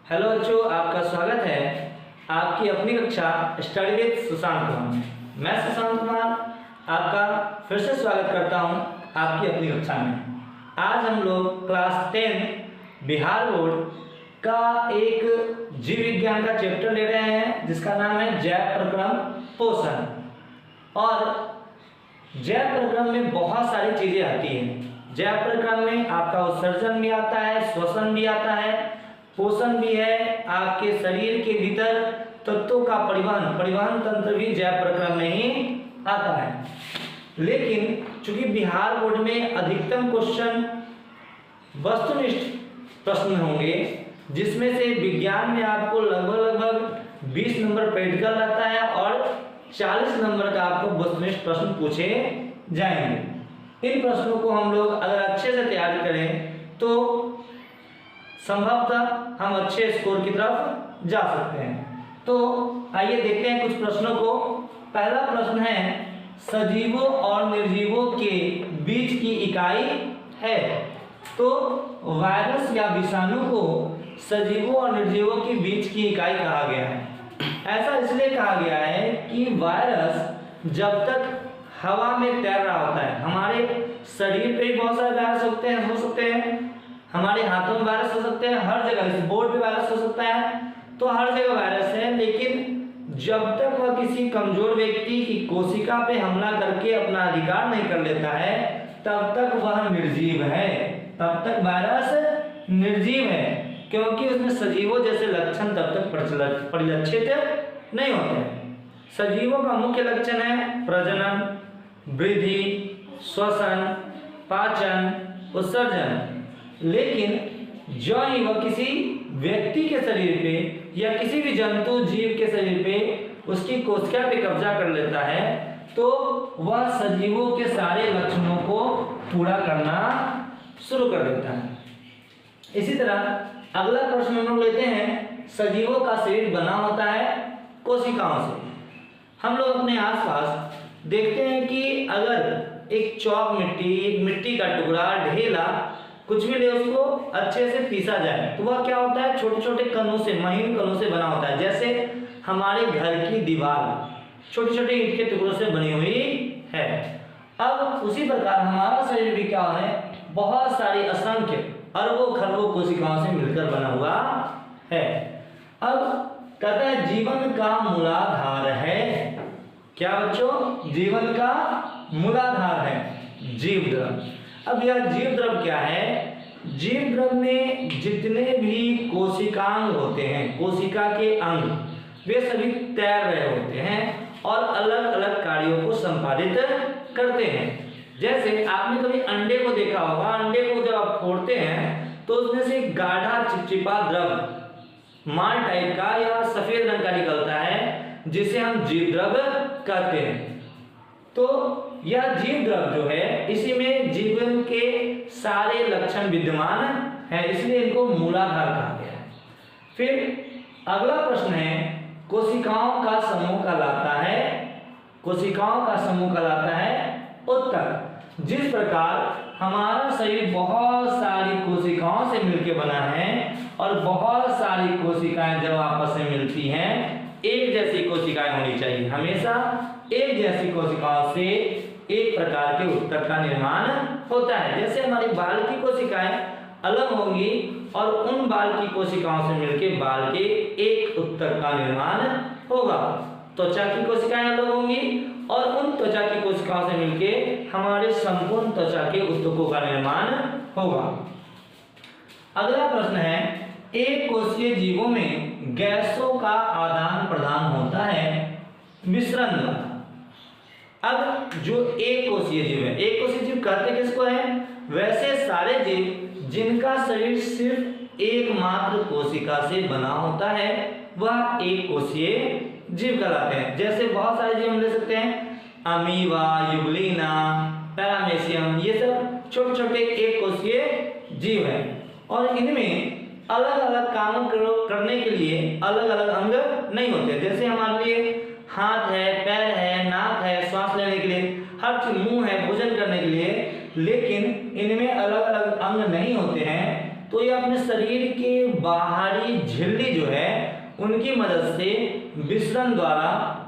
Hello बच्चों, आपका स्वागत है आपकी अपनी कक्षा स्टडी विद सुशांत कुमार में। मैं सुशांत कुमार आपका फिर से स्वागत करता हूं आपकी अपनी कक्षा में। आज हम लोग क्लास 10 बिहार बोर्ड का एक जीव विज्ञान का चैप्टर ले रहे हैं जिसका नाम है जैव प्रक्रम पोषण। और जैव प्रक्रम में बहुत सारी चीजें आती हैं। जैव प्रक्रम में आपका उत्सर्जन भी आता है, श्वसन भी आता है, पोषण भी है, आपके शरीर के भीतर तत्वों का परिवहन तंत्र भी जैव प्रक्रम में ही आता है। लेकिन चूंकि बिहार बोर्ड में अधिकतम क्वेश्चन वस्तुनिष्ठ प्रश्न होंगे, जिसमें से विज्ञान में आपको लगभग 20 नंबर प्रैक्टिकल रहता है और 40 नंबर का आपको वस्तुनिष्ठ प्रश्न पूछे जाएंगे। इन प्रश्नों को हम लोग अगर अच्छे से तैयारी करें तो संभवतः हम अच्छे स्कोर की तरफ जा सकते हैं। तो आइए देखते हैं कुछ प्रश्नों को। पहला प्रश्न है, सजीवों और निर्जीवों के बीच की इकाई है। तो वायरस या विषाणु को सजीवों और निर्जीवों के बीच की इकाई कहा गया है। ऐसा इसलिए कहा गया है कि वायरस जब तक हवा में तैर रहा होता है, हमारे शरीर पे भी बहुत सारे वायरस हो सकते हैं, हमारे हाथों में वायरस हो सकते हैं, हर जगह, इस बोर्ड पे वायरस हो सकता है, तो हर जगह वायरस है। लेकिन जब तक वह किसी कमजोर व्यक्ति की कोशिका पे हमला करके अपना अधिकार नहीं कर लेता है, तब तक वह निर्जीव है, तब तक वायरस निर्जीव है, क्योंकि उसमें सजीवों जैसे लक्षण तब तक परिलक्षित नहीं होते हैं। सजीवों का मुख्य लक्षण है प्रजनन, वृद्धि, श्वसन, पाचन, उत्सर्जन। लेकिन जो ही वह किसी व्यक्ति के शरीर पे या किसी भी जंतु जीव के शरीर पे उसकी कोशिका पे कब्जा कर लेता है, तो वह सजीवों के सारे लक्षणों को पूरा करना शुरू कर देता है। इसी तरह अगला प्रश्न हम लोग लेते हैं, सजीवों का शरीर बना होता है कोशिकाओं से। हम लोग अपने आसपास देखते हैं कि अगर एक चौक मिट्टी, एक मिट्टी का टुकड़ा, ढेला, कुछ भी ले, उसको अच्छे से पीसा जाए तो वह क्या होता है, छोटे छोटे कणों से, महीन कणों से बना होता है। जैसे हमारे घर की दीवार छोटे छोटे ईंट के टुकड़ों से बनी हुई है। अब उसी प्रकार हमारा शरीर भी क्या है, बहुत सारी असंख्य अरबों खरबों कोशिकाओं से मिलकर बना हुआ है। अब कहता है जीवन का मूलाधार है। क्या बच्चों? जीवन का मूलाधार है जीव द्रव। अब यह जीव द्रव क्या है? जीव द्रव में जितने भी कोशिकांग होते हैं, कोशिका के अंग, वे सभी तैर रहे होते हैं और अलग अलग कार्यों को संपादित करते हैं। जैसे आपने कभी अंडे को देखा होगा, अंडे को जब आप फोड़ते हैं तो उसमें से गाढ़ा चिपचिपा द्रव माल टाइप का या सफेद रंग का निकलता है, जिसे हम जीव द्रव कहते हैं। तो यह जीव द्रव जो है, इसी में जीवन के सारे लक्षण विद्यमान है, इसलिए इनको मूलाधार कहा गया है। फिर अगला प्रश्न है, कोशिकाओं का समूह कहलाता है, कोशिकाओं का समूह कहलाता है उत्तक। जिस प्रकार हमारा शरीर बहुत सारी कोशिकाओं से मिलकर बना है और बहुत सारी कोशिकाएं जब आपस में मिलती हैं, एक जैसी कोशिकाएं होनी चाहिए, हमेशा एक जैसी कोशिकाओं से एक प्रकार के उत्तक का निर्माण होता है। जैसे हमारी बाल की कोशिकाएं अलग होंगी और उन बाल की कोशिकाओं से मिलकर बाल के एक उत्तक का निर्माण होगा। त्वचा की कोशिकाएं अलग होंगी और उन त्वचा की कोशिकाओं से मिलकर हमारे संपूर्ण त्वचा के उत्तकों का निर्माण होगा। अगला प्रश्न है, एक कोशीय जीवों में गैसों का आदान प्रदान होता है मिश्रण द्वारा। अब जो एक कोशीय जीव है, एक कोशीय जीव कहते किसको है? वैसे सारे जीव जिनका शरीर सिर्फ एकमात्र कोशिका से बना होता है, वह एक कोशीय जीव कहलाते हैं। जैसे बहुत सारे जीव हम ले सकते हैं, अमीबा, यूग्लिना, पैरामेशियम, ये सब छोटे छोटे एक कोशीय जीव हैं और इनमें अलग अलग काम करने के लिए अलग अलग अंग नहीं होते। जैसे हमारे लिए हाथ है, पैर है, नाक है, श्वास लेने के लिए, हर चीज, मुंह है भोजन करने के लिए, लेकिन इनमें अलग अलग अंग नहीं होते हैं। तो ये अपने शरीर के बाहरी झिल्ली जो है उनकी मदद से विसरण द्वारा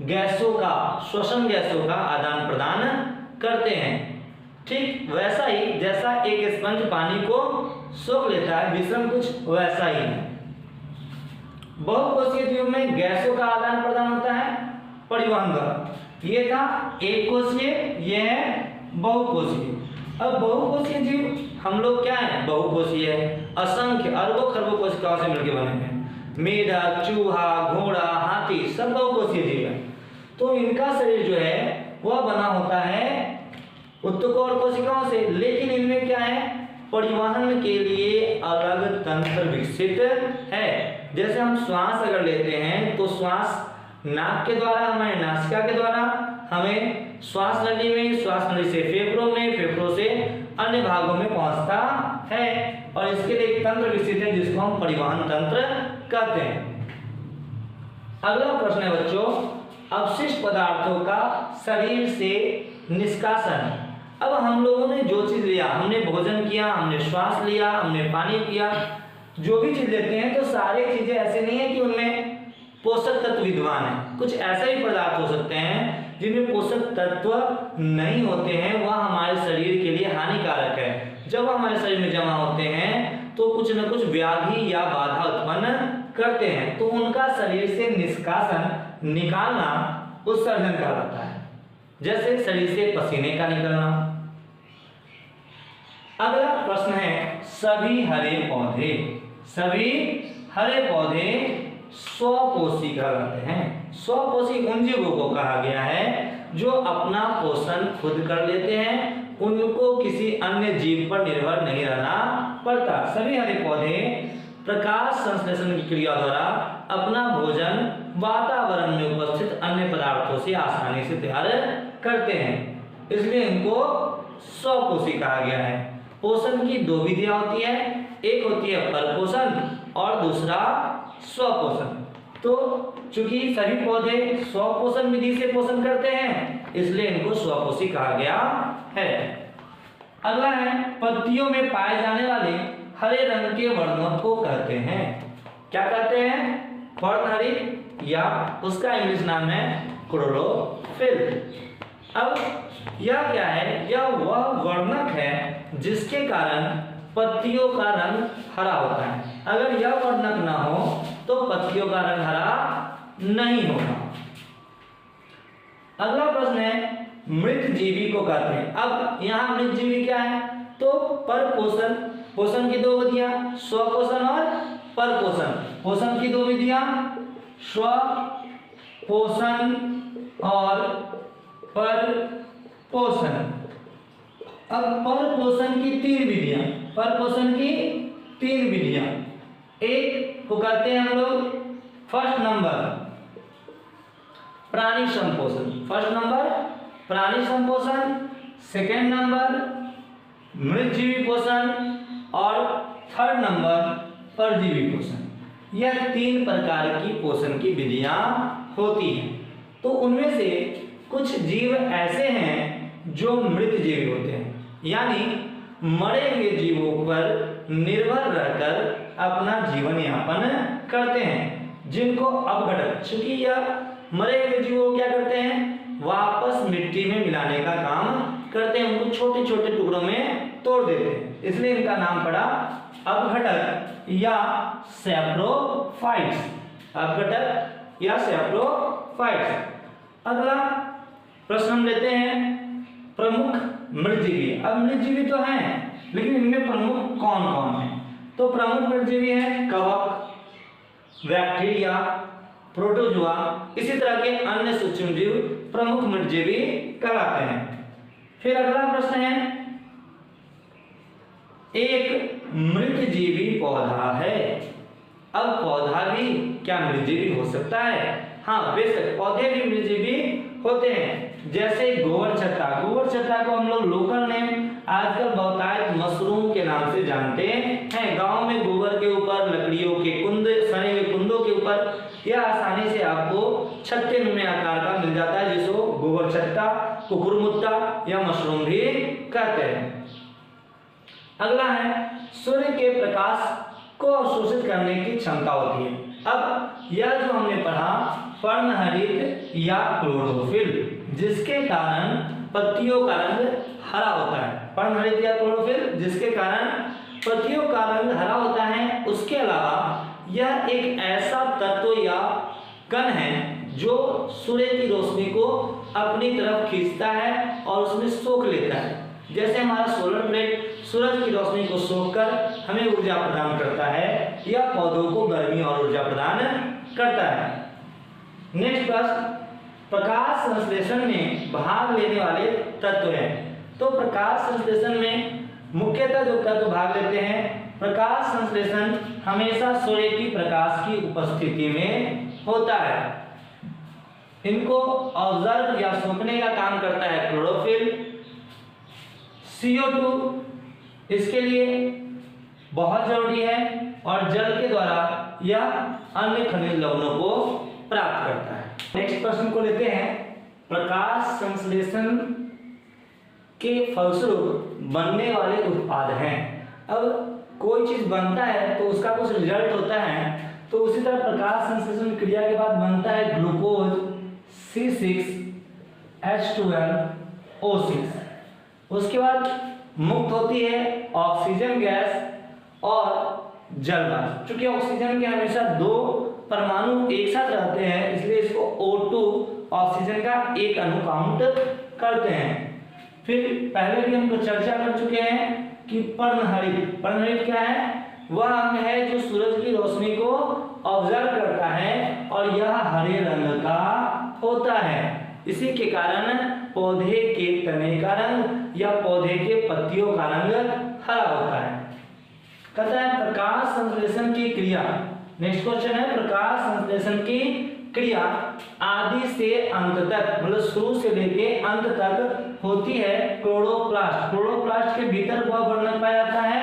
गैसों का, श्वसन गैसों का आदान प्रदान करते हैं। ठीक वैसा ही जैसा एक स्पंज पानी को सोख लेता है, विसरण कुछ वैसा ही है। बहुकोशीय जीव में गैसों का आदान प्रदान होता है परिवहन द्वारा। ये था एक कोशीय, ये है बहुकोशीय। अब बहुकोशीय जीव हम लोग क्या है, बहुकोशीय है, असंख्य अरबों खरबों कोशिकाओं से मिलकर बने हैं। मेढक, चूहा, घोड़ा, हाथी सब बहुकोशीय जीव है। तो इनका शरीर जो है वह बना होता है उत्तकों और कोशिकाओं से, लेकिन इनमें क्या है, परिवहन के लिए अलग तंत्र विकसित है। जैसे हम श्वास अगर लेते हैं तो श्वास नाक के द्वारा, हमारे नासिका के द्वारा हमें श्वास नली में, श्वास नली से फेफड़ों में, फेफड़ों से अन्य भागों में पहुंचता है, और इसके लिए एक तंत्र विकसित है जिसको हम परिवहन तंत्र कहते हैं। अगला प्रश्न है बच्चों, अपशिष्ट पदार्थों का शरीर से निष्कासन। अब हम लोगों ने जो चीज लिया, हमने भोजन किया, हमने श्वास लिया, हमने पानी पिया, जो भी चीज लेते हैं तो सारी चीजें ऐसे नहीं है कि उनमें पोषक तत्व विद्यमान है। कुछ ऐसे भी पदार्थ हो सकते हैं जिनमें पोषक तत्व नहीं होते हैं, वह हमारे शरीर के लिए हानिकारक है। जब हमारे शरीर में जमा होते हैं तो कुछ न कुछ व्याधि या बाधा उत्पन्न करते हैं, तो उनका शरीर से निष्कासन, निकालना उत्सर्जन कहलाता है। जैसे शरीर से पसीने का निकलना। अगला प्रश्न है, सभी हरे पौधे, सभी हरे पौधे स्वपोषी कहलाते हैं। स्वपोषी उन जीवों को कहा गया है जो अपना पोषण खुद कर लेते हैं, उनको किसी अन्य जीव पर निर्भर नहीं रहना पड़ता। सभी हरे पौधे प्रकाश संश्लेषण की क्रिया द्वारा अपना भोजन वातावरण में उपस्थित अन्य पदार्थों से आसानी से तैयार करते हैं, इसलिए इनको स्वपोषी कहा गया है। पोषण की दो विधियां होती है, एक होती है परपोषण और दूसरा स्वपोषण। तो चूंकि सभी पौधे स्वपोषण विधि से पोषण करते हैं, इसलिए इनको स्वपोषी कहा गया है। अगला है, पत्तियों में पाए जाने वाले हरे रंग के वर्णों को कहते हैं, क्या कहते हैं, पर्णहरित, या उसका इंग्लिश नाम है क्लोरोफिल। अब यह क्या है, यह वह वर्णक है जिसके कारण पत्तियों का रंग हरा होता है। अगर यह वर्णक ना हो तो पत्तियों का रंग हरा नहीं होगा। अगला प्रश्न है, मृत जीवी को कहते हैं। अब यहाँ मृत जीवी क्या है, तो परपोषण, पोषण की दो विधियां, स्वपोषण और परपोषण। पोषण की दो विधियां, स्वपोषण और परपोषण। अब परपोषण की तीन विधियां, परपोषण की तीन विधियां, एक को कहते हैं हम लोग फर्स्ट नंबर प्राणी संपोषण, फर्स्ट नंबर प्राणी संपोषण, सेकेंड नंबर मृतजीवी पोषण और थर्ड नंबर परजीवी पोषण। यह तीन प्रकार की पोषण की विधियां होती हैं। तो उनमें से कुछ जीव ऐसे हैं जो मृत जीवी होते हैं, यानी मरे हुए जीवों पर निर्भर रहकर अपना जीवन यापन करते हैं, जिनको अपघटक, चूंकि यह मरे हुए जीवों को क्या करते हैं, वापस मिट्टी में मिलाने का काम करते हैं, उनको छोटे छोटे टुकड़ों में तोड़ देते हैं, इसलिए इनका नाम पड़ा अपघटक या सैप्रोफाइट्स, अपघटक या सैप्रोफाइट्स। अगला प्रश्न हम लेते हैं, प्रमुख मृतजीवी। अब मृतजीवी तो हैं, लेकिन इनमें प्रमुख कौन कौन है, तो प्रमुख मृतजीवी है कवक, बैक्टीरिया, प्रोटोजोआ, इसी तरह के अन्य सूक्ष्म जीव प्रमुख मृतजीवी कहलाते हैं। फिर अगला प्रश्न है, एक मृतजीवी पौधा है। अब पौधा भी क्या मृतजीवी हो सकता है? हाँ बेशक, पौधे भी मृतजीवी होते हैं, जैसे गोबर छत्ता। गोबर छत्ता को हम लोग लोकल नेम आजकल बहुतायत मशरूम के नाम से जानते हैं। गांव में गोबर के ऊपर लकड़ियों के कुंद, सने हुए कुंदों के ऊपर यह आसानी से आपको छत्ते में आकार का मिल जाता है, जिसको गोबर छत्ता, कुकुरमुत्ता या मशरूम भी कहते हैं। अगला है सूर्य के प्रकाश को अवशोषित करने की क्षमता होती है। अब यह जो हमने पढ़ा पर्णहरित या क्लोरोफिल, जिसके कारण पत्तियों का रंग हरा होता है। पर्णहरित या क्लोरोफिल जिसके कारण पत्तियों का रंग हरा होता है। उसके अलावा यह एक ऐसा तत्व या कण है जो सूर्य की रोशनी को अपनी तरफ खींचता है और उसमें सोख लेता है। जैसे हमारा सोलर प्लेट सूरज की रोशनी को सोखकर हमें ऊर्जा प्रदान करता है या पौधों को गर्मी और ऊर्जा प्रदान करता है। नेक्स्ट प्रश्न, प्रकाश संश्लेषण में भाग लेने वाले तत्व हैं। तो प्रकाश संश्लेषण में मुख्यतः जो तत्व भाग लेते हैं, प्रकाश संश्लेषण हमेशा सूर्य की प्रकाश की उपस्थिति में होता है। इनको ऑब्जर्व या सोखने का काम करता है क्लोरोफिल। CO2 इसके लिए बहुत जरूरी है और जल के द्वारा यह अन्य खनिज लवणों को प्राप्त करता है। नेक्स्ट प्रश्न को लेते हैं, प्रकाश संश्लेषण के फलस्वरूप बनने वाले उत्पाद हैं। अब कोई चीज बनता है तो उसका कुछ रिजल्ट होता है, तो उसी तरह प्रकाश संश्लेषण क्रिया के बाद बनता है ग्लूकोज C6H12O6। उसके बाद मुक्त होती है ऑक्सीजन गैस और जल वाष्प। चूंकि ऑक्सीजन के हमेशा 2 परमाणु एक साथ रहते हैं, इसलिए इसको O2 ऑक्सीजन का एक अणु काउंट करते हैं। फिर पहले भी हम चर्चा कर चुके हैं कि पर्णहरित क्या है? वह अंग है जो सूरज की रोशनी को ऑब्जर्व करता है और यह हरे रंग का होता है। इसी के कारण पौधे के तने का रंग या पौधे के पत्तियों का रंग हरा होता है। कहता है प्रकाश संश्लेषण की क्रिया। नेक्स्ट क्वेश्चन है, प्रकाश संश्लेषण की क्रिया आदि से अंत तक, मतलब शुरू से लेके अंत तक होती है क्लोरोप्लास्ट। क्लोरोप्लास्ट के भीतर वह वर्णक पाया जाता है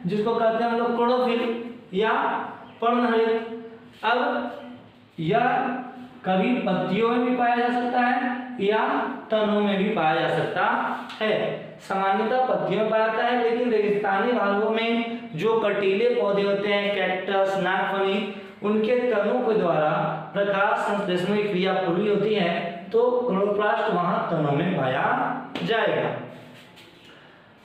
जिसको कहते हैं हम लोग क्लोरोफिल या पर्णहरित। अब यह कभी पत्तियों में भी पाया जा सकता है या तनों में भी पाया जा सकता है। सामान्यतः पत्तियों में पाया जाता है, लेकिन रेगिस्तानी भागों में जो कटीले पौधे होते हैं, कैक्टस, नागफनी, उनके तनों के द्वारा प्रकाश संश्लेषण की क्रिया पूरी होती है, तो क्लोरोप्लास्ट वहां तनों में पाया जाएगा।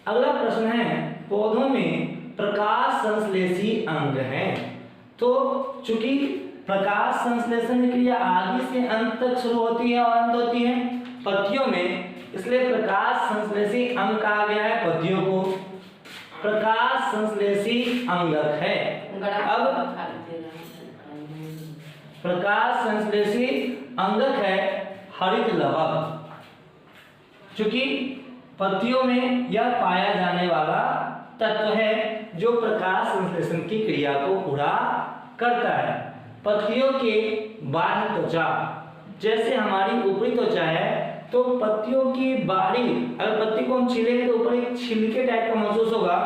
अगला प्रश्न है, पौधों में प्रकाश संश्लेषी अंग हैं। तो चूंकि प्रकाश संश्लेषण की क्रिया आदि से अंत तक शुरू होती है और अंत होती है पत्तियों में, इसलिए प्रकाश संश्लेषी अंग कहा गया है पत्तियों को। प्रकाश संश्लेषी अंगक है। अब प्रकाश संश्लेषी अंगक है हरित लवक। चूंकि पत्तियों में यह पाया जाने वाला तत्व है जो प्रकाश संश्लेषण की क्रिया को पूरा करता है। पत्तियों के बाह्य त्वचा, जैसे हमारी ऊपरी त्वचा है, तो पत्तियों की बाहरी, अगर पत्ती को हम छीलेंगे तो ऊपर एक छिलके टाइप का महसूस होगा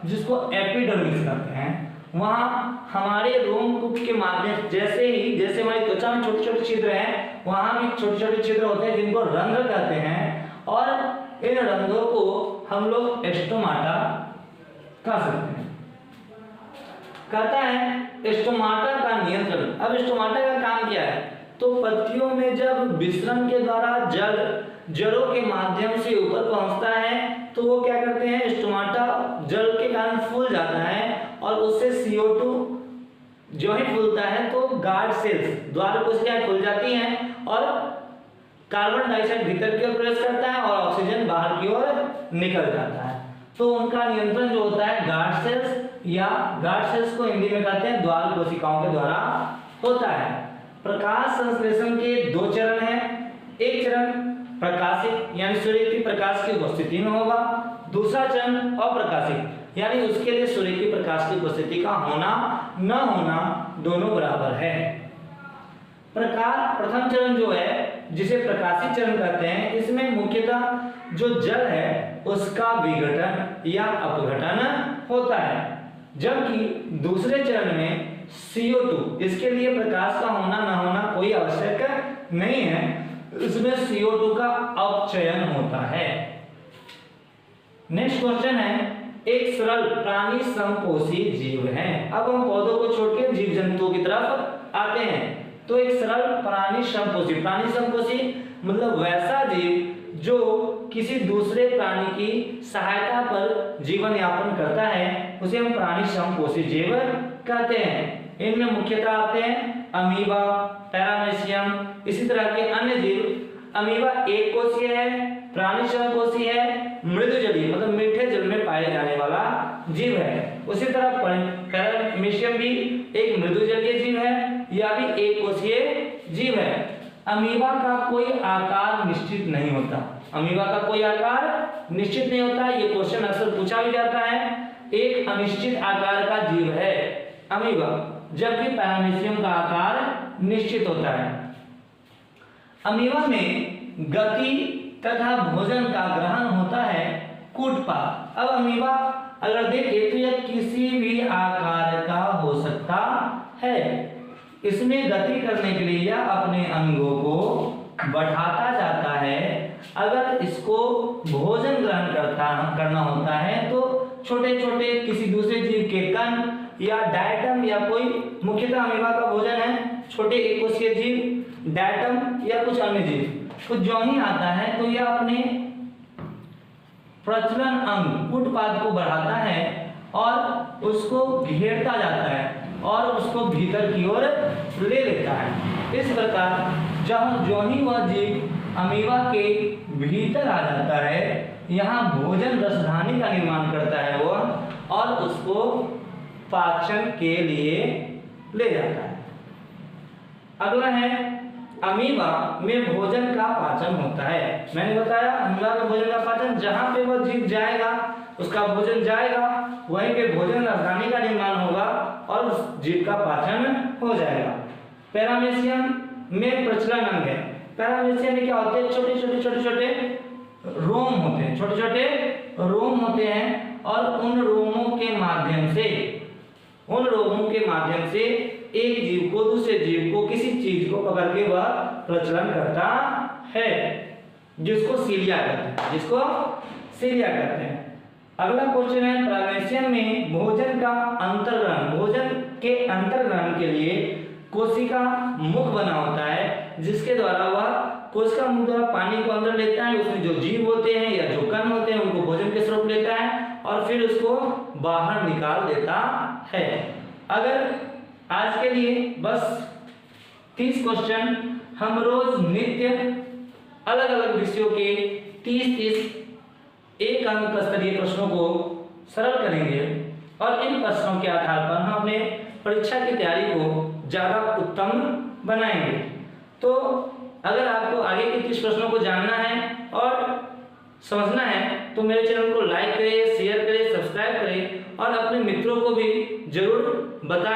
जिसको एपिडर्मिस कहते हैं। वहां हमारे रोमकूप के माध्यम जैसे हमारी त्वचा में छोटे छोटे छिद्र हैं, वहां भी छोटे छोटे छिद्र होते हैं जिनको रंध्र कहते हैं, और इन रंध्रों को हम लोग स्टोमाटा कह सकते हैं। कहता है स्टोमाटा का नियंत्रण। अब स्टोमाटा का काम क्या है? तो पत्तियों में जब विसरण के द्वारा जल जड़ों के माध्यम से ऊपर पहुंचता है तो वो क्या करते हैं, स्टोमाटा जल के कारण फूल जाता है और उससे CO2 जो ही फूलता है तो गार्ड सेल्स द्वार कोशिकाएं खुल जाती हैं और कार्बन डाइऑक्साइड भीतर की ओर प्रवेश करता है और ऑक्सीजन बाहर की ओर निकल जाता है। तो उनका नियंत्रण जो होता है गार्ड सेल्स, या गार्ड सेल्स को हिंदी में कहते हैं द्वार कोशिकाओं के द्वारा होता है। प्रकाश संश्लेषण के 2 चरण हैं। एक चरण प्रकाशित यानी सूर्य की प्रकाश की उपस्थिति में होगा, दूसरा चरण अप्रकाशित यानी उसके लिए सूर्य की प्रकाश की उपस्थिति का होना न होना दोनों बराबर है। प्रथम चरण जो है जिसे प्रकाशित चरण कहते हैं, इसमें मुख्यतः जो जल है उसका विघटन या अपघटन होता है, जबकि दूसरे चरण में CO2, इसके लिए प्रकाश का होना न होना कोई आवश्यक नहीं है, इसमें CO2 का अपचयन होता है। नेक्स्ट क्वेश्चन है, एक सरल प्राणी समपोषी जीव है। अब हम पौधों को छोड़ के जीव जंतुओं की तरफ आते हैं। तो एक सरल प्राणी समपोषी मतलब वैसा जीव जो किसी दूसरे प्राणी की सहायता पर जीवन यापन करता है, उसे हम प्राणी समपोषी जीव कहते हैं। इनमें मुख्यतः आते हैं अमीबा, पैरामीशियम, इसी तरह के अन्य जीव। अमीबा एक कोषीय है, प्राणी समपोषी है, मृदुजलीय मतलब मीठे जल में पाए जाने वाला जीव है। उसी तरह पैरामीशियम भी एक मृदुजलीय जीव है, यह भी एक कोषीय जीव है। अमीबा का कोई आकार निश्चित नहीं होता। अमीबा का कोई आकार निश्चित नहीं होता। ये क्वेश्चन अक्सर पूछा भी जाता है। एक अनिश्चित आकार का जीव है अमीबा, जबकि पैरामीशियम का आकार निश्चित होता है। अमीबा में गति तथा भोजन का ग्रहण होता है कूटपाद। अब अमीबा अगर देखें तो यह किसी भी आकार का हो सकता है। इसमें गति करने के लिए यह अपने अंगों को बढ़ाता जाता है। अगर इसको भोजन ग्रहण करना होता है तो छोटे छोटे किसी दूसरे जीव के कण या डायटम या कोई, मुख्यतः अमीबा का भोजन है छोटे एककोषीय जीव, डायटम या कुछ अन्य जीव। तो जो ही आता है तो यह अपने प्रचलन अंग कूटपाद को बढ़ाता है और उसको घेरता जाता है और उसको भीतर की ओर ले लेता है। इस प्रकार जो ही वह जीव अमीबा के भीतर आ जाता है, यहाँ भोजन रसधानी का निर्माण करता है वह और उसको पाचन के लिए ले जाता है। अगला है अमीबा में भोजन का पाचन होता है। मैंने बताया अमीबा में भोजन का पाचन, जहां पे वह जीव जाएगा उसका भोजन जाएगा, वहीं पे भोजन रसधानी का निर्माण होगा और उस जीव का पाचन हो जाएगा। पैरामीशियम में प्रचलन अंग है। पैरामीशियम में क्या होते हैं, छोटे छोटे रोम होते हैं, छोटे छोटे रोम होते हैं और उन रोमों के माध्यम से एक जीव को दूसरे जीव को किसी चीज को पकड़ के वह प्रचलन करता है, जिसको सीलिया कहते हैं। अगला क्वेश्चन है पैरामीशियम में भोजन के अंतर्ग्रहण के लिए कोशिका मुख बना होता है, जिसके द्वारा वह कोशिका मुख द्वारा पानी को अंदर लेता है। उसमें जो जीव होते हैं या जो कण होते हैं उनको भोजन के स्वरूप लेता है और फिर उसको बाहर निकाल देता है। अगर आज के लिए बस 30 क्वेश्चन हम रोज नित्य अलग अलग विषयों के 30 एक अंक स्तरीय प्रश्नों को सरल करेंगे और इन प्रश्नों के आधार पर हम अपने परीक्षा की तैयारी को ज्यादा उत्तम बनाएंगे। तो अगर आपको आगे के 30 प्रश्नों को जानना है और समझना है तो मेरे चैनल को लाइक करें, शेयर करें, सब्सक्राइब करें और अपने मित्रों को भी जरूर बताएं।